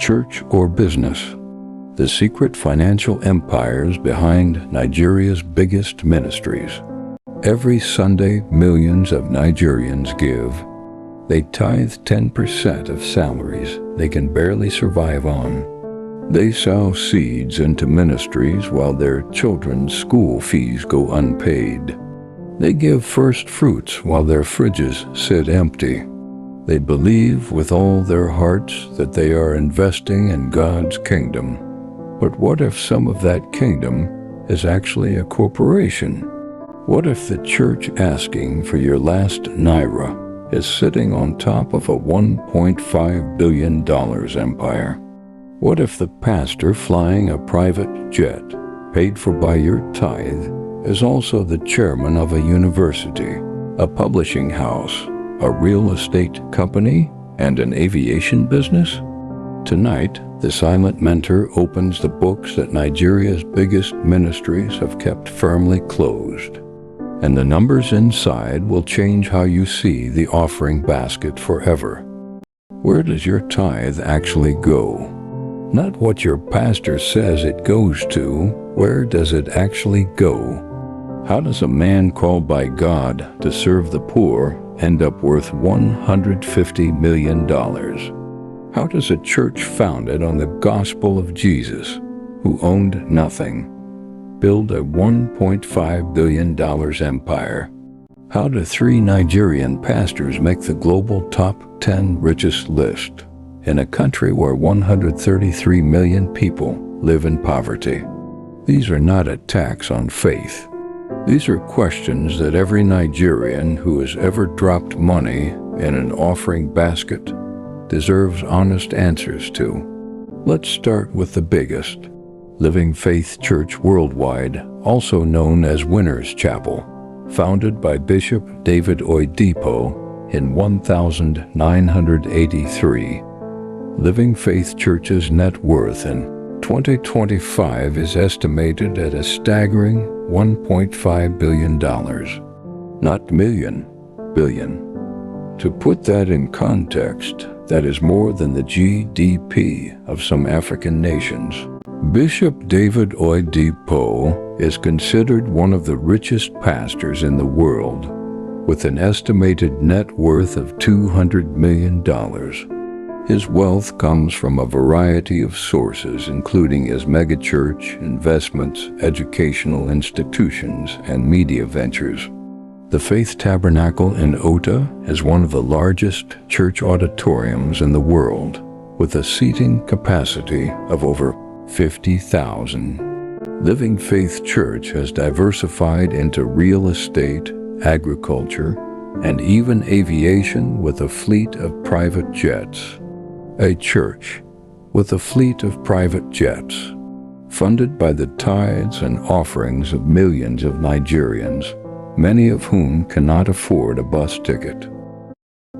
church or business. The secret financial empires behind Nigeria's biggest ministries. Every Sunday, millions of Nigerians give. They tithe 10% of salaries they can barely survive on. They sow seeds into ministries while their children's school fees go unpaid. They give first fruits while their fridges sit empty. They believe with all their hearts that they are investing in God's kingdom. But what if some of that kingdom is actually a corporation? What if the church asking for your last naira is sitting on top of a $1.5 billion empire? What if the pastor flying a private jet, paid for by your tithe, is also the chairman of a university, a publishing house, a real estate company, and an aviation business? Tonight, the silent mentor opens the books that Nigeria's biggest ministries have kept firmly closed. And the numbers inside will change how you see the offering basket forever. Where does your tithe actually go? Not what your pastor says it goes to. Where does it actually go? How does a man called by God to serve the poor end up worth $150 million? How does a church founded on the gospel of Jesus, who owned nothing, build a $1.5 billion empire? How do 3 Nigerian pastors make the global top 10 richest list in a country where 133 million people live in poverty? These are not attacks on faith. These are questions that every Nigerian who has ever dropped money in an offering basket deserves honest answers to. Let's start with the biggest. Living Faith Church Worldwide, also known as Winners Chapel, founded by Bishop David Oyedepo in 1983. Living Faith Church's net worth in 2025 is estimated at a staggering $1.5 billion. Not million, billion. To put that in context, that is more than the GDP of some African nations. Bishop David Oyedepo is considered one of the richest pastors in the world, with an estimated net worth of $200 million. His wealth comes from a variety of sources, including his megachurch, investments, educational institutions, and media ventures. The Faith Tabernacle in Ota is one of the largest church auditoriums in the world, with a seating capacity of over 50,000. Living Faith Church has diversified into real estate, agriculture, and even aviation with a fleet of private jets. A church with a fleet of private jets, funded by the tithes and offerings of millions of Nigerians, many of whom cannot afford a bus ticket.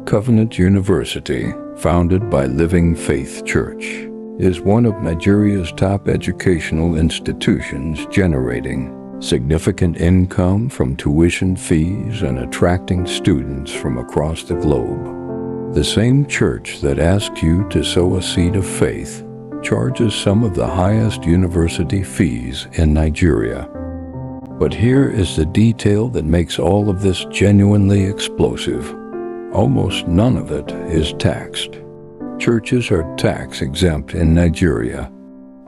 Covenant University, founded by Living Faith Church, is one of Nigeria's top educational institutions, generating significant income from tuition fees and attracting students from across the globe. The same church that asks you to sow a seed of faith charges some of the highest university fees in Nigeria. But here is the detail that makes all of this genuinely explosive. Almost none of it is taxed. Churches are tax exempt in Nigeria.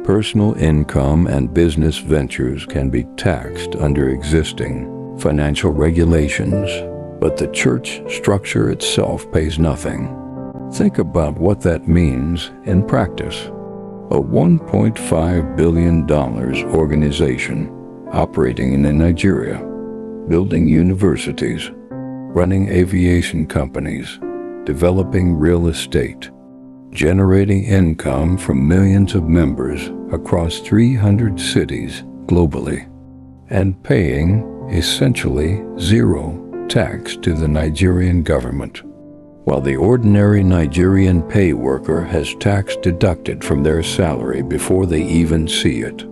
Personal income and business ventures can be taxed under existing financial regulations, but the church structure itself pays nothing. Think about what that means in practice. A $1.5 billion organization operating in Nigeria, building universities, running aviation companies, developing real estate, generating income from millions of members across 300 cities globally, and paying essentially zero tax to the Nigerian government, while the ordinary Nigerian pay worker has tax deducted from their salary before they even see it.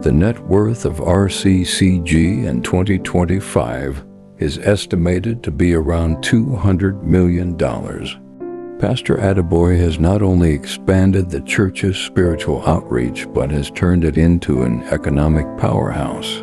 The net worth of RCCG in 2025 is estimated to be around $200 million. Pastor Adeboye has not only expanded the church's spiritual outreach, but has turned it into an economic powerhouse.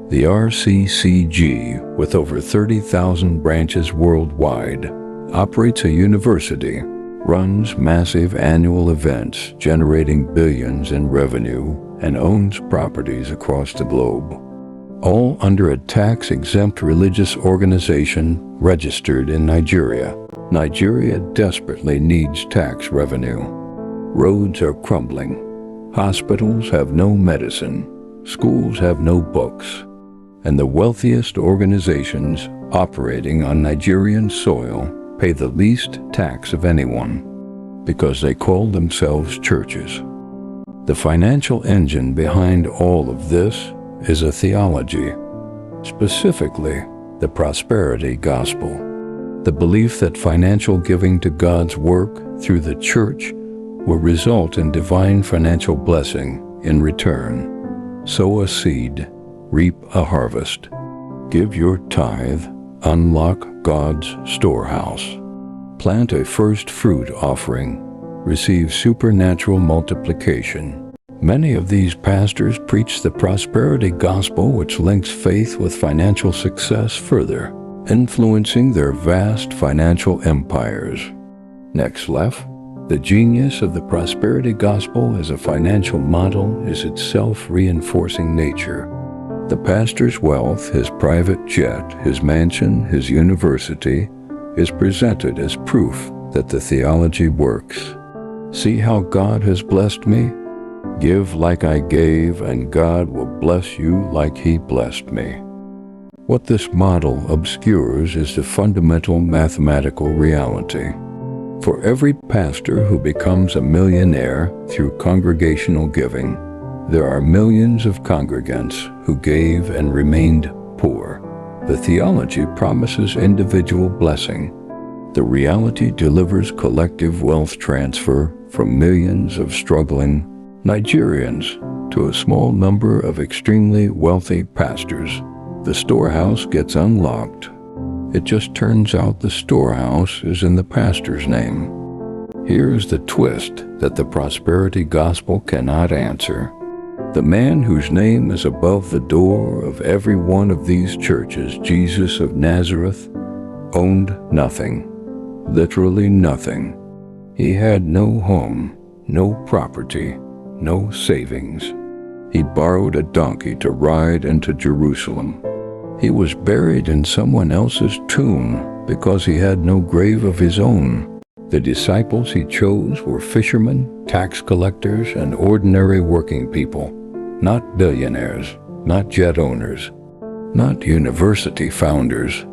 The RCCG, with over 30,000 branches worldwide, operates a university, runs massive annual events generating billions in revenue, and owns properties across the globe, all under a tax-exempt religious organization registered in Nigeria. Nigeria desperately needs tax revenue. Roads are crumbling. Hospitals have no medicine. Schools have no books. And the wealthiest organizations operating on Nigerian soil pay the least tax of anyone because they call themselves churches. The financial engine behind all of this is a theology, specifically the prosperity gospel, the belief that financial giving to God's work through the church will result in divine financial blessing in return. Sow a seed, reap a harvest. Give your tithe, unlock God's storehouse. Plant a first fruit offering, receive supernatural multiplication. Many of these pastors preach the prosperity gospel, which links faith with financial success further, influencing their vast financial empires. Next left, the genius of the prosperity gospel as a financial model is its self-reinforcing nature. The pastor's wealth, his private jet, his mansion, his university, is presented as proof that the theology works. See how God has blessed me? Give like I gave, and God will bless you like He blessed me. What this model obscures is the fundamental mathematical reality. For every pastor who becomes a millionaire through congregational giving, there are millions of congregants who gave and remained poor. The theology promises individual blessing. The reality delivers collective wealth transfer from millions of struggling Nigerians to a small number of extremely wealthy pastors. The storehouse gets unlocked. It just turns out the storehouse is in the pastor's name. Here's the twist that the prosperity gospel cannot answer. The man whose name is above the door of every one of these churches, Jesus of Nazareth, owned nothing, literally nothing. He had no home, no property, no savings. He borrowed a donkey to ride into Jerusalem. He was buried in someone else's tomb because he had no grave of his own. The disciples he chose were fishermen, tax collectors, and ordinary working people, not billionaires, not jet owners, not university founders.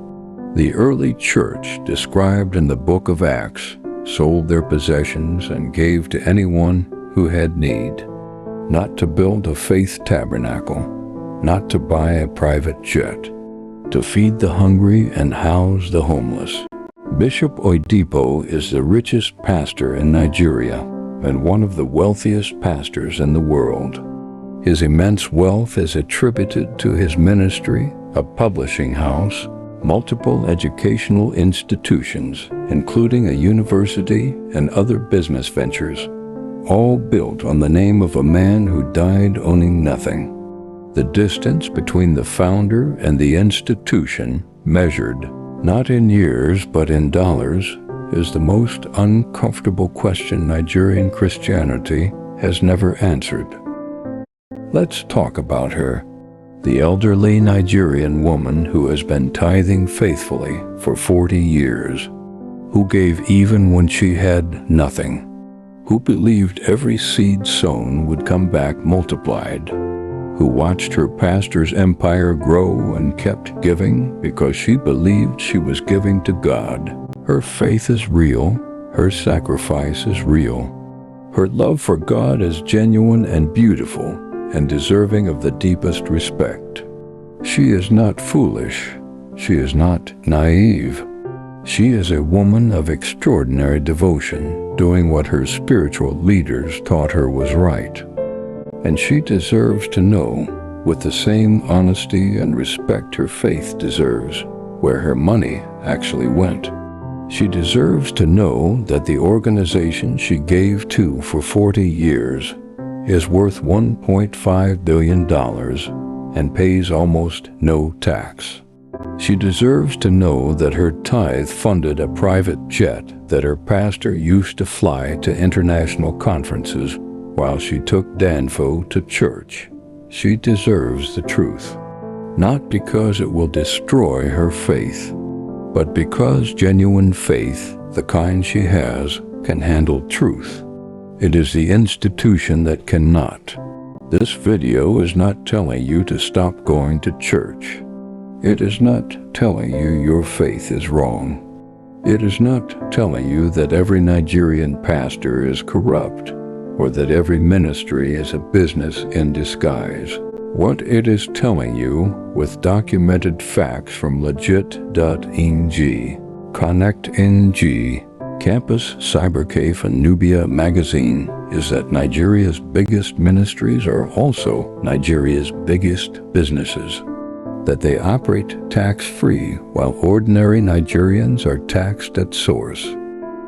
The early church, described in the book of Acts, sold their possessions and gave to anyone who had need, not to build a faith tabernacle, not to buy a private jet, to feed the hungry and house the homeless. Bishop Oyedepo is the richest pastor in Nigeria and one of the wealthiest pastors in the world. His immense wealth is attributed to his ministry, a publishing house, multiple educational institutions, including a university and other business ventures, all built on the name of a man who died owning nothing. The distance between the founder and the institution, measured not in years but in dollars, is the most uncomfortable question Nigerian Christianity has never answered. Let's talk about her, the elderly Nigerian woman who has been tithing faithfully for 40 years, who gave even when she had nothing, who believed every seed sown would come back multiplied, who watched her pastor's empire grow and kept giving because she believed she was giving to God. Her faith is real, her sacrifice is real. Her love for God is genuine and beautiful and deserving of the deepest respect. She is not foolish. She is not naive. She is a woman of extraordinary devotion, doing what her spiritual leaders taught her was right. And she deserves to know, with the same honesty and respect her faith deserves, where her money actually went. She deserves to know that the organization she gave to for 40 years is worth $1.5 billion and pays almost no tax. She deserves to know that her tithe funded a private jet that her pastor used to fly to international conferences while she took Danfo to church. She deserves the truth, not because it will destroy her faith, but because genuine faith, the kind she has, can handle truth. It is the institution that cannot. This video is not telling you to stop going to church. It is not telling you your faith is wrong. It is not telling you that every Nigerian pastor is corrupt, or that every ministry is a business in disguise. What it is telling you, with documented facts from legit.ng, ConnectNG, Campus Cybercafe and Nubia Magazine, is that Nigeria's biggest ministries are also Nigeria's biggest businesses, that they operate tax-free while ordinary Nigerians are taxed at source,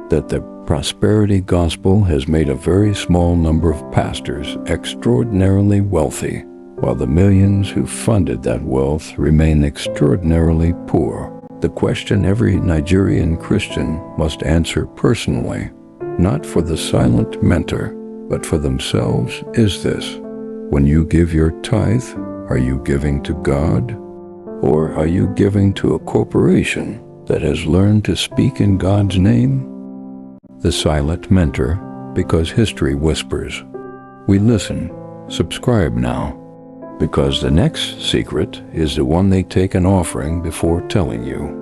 that the prosperity gospel has made a very small number of pastors extraordinarily wealthy, while the millions who funded that wealth remain extraordinarily poor. The question every Nigerian Christian must answer personally, not for the silent mentor, but for themselves, is this: when you give your tithe, are you giving to God, or are you giving to a corporation that has learned to speak in God's name? The silent mentor, because history whispers. We listen. Subscribe now, because the next secret is the one they take an offering before telling you.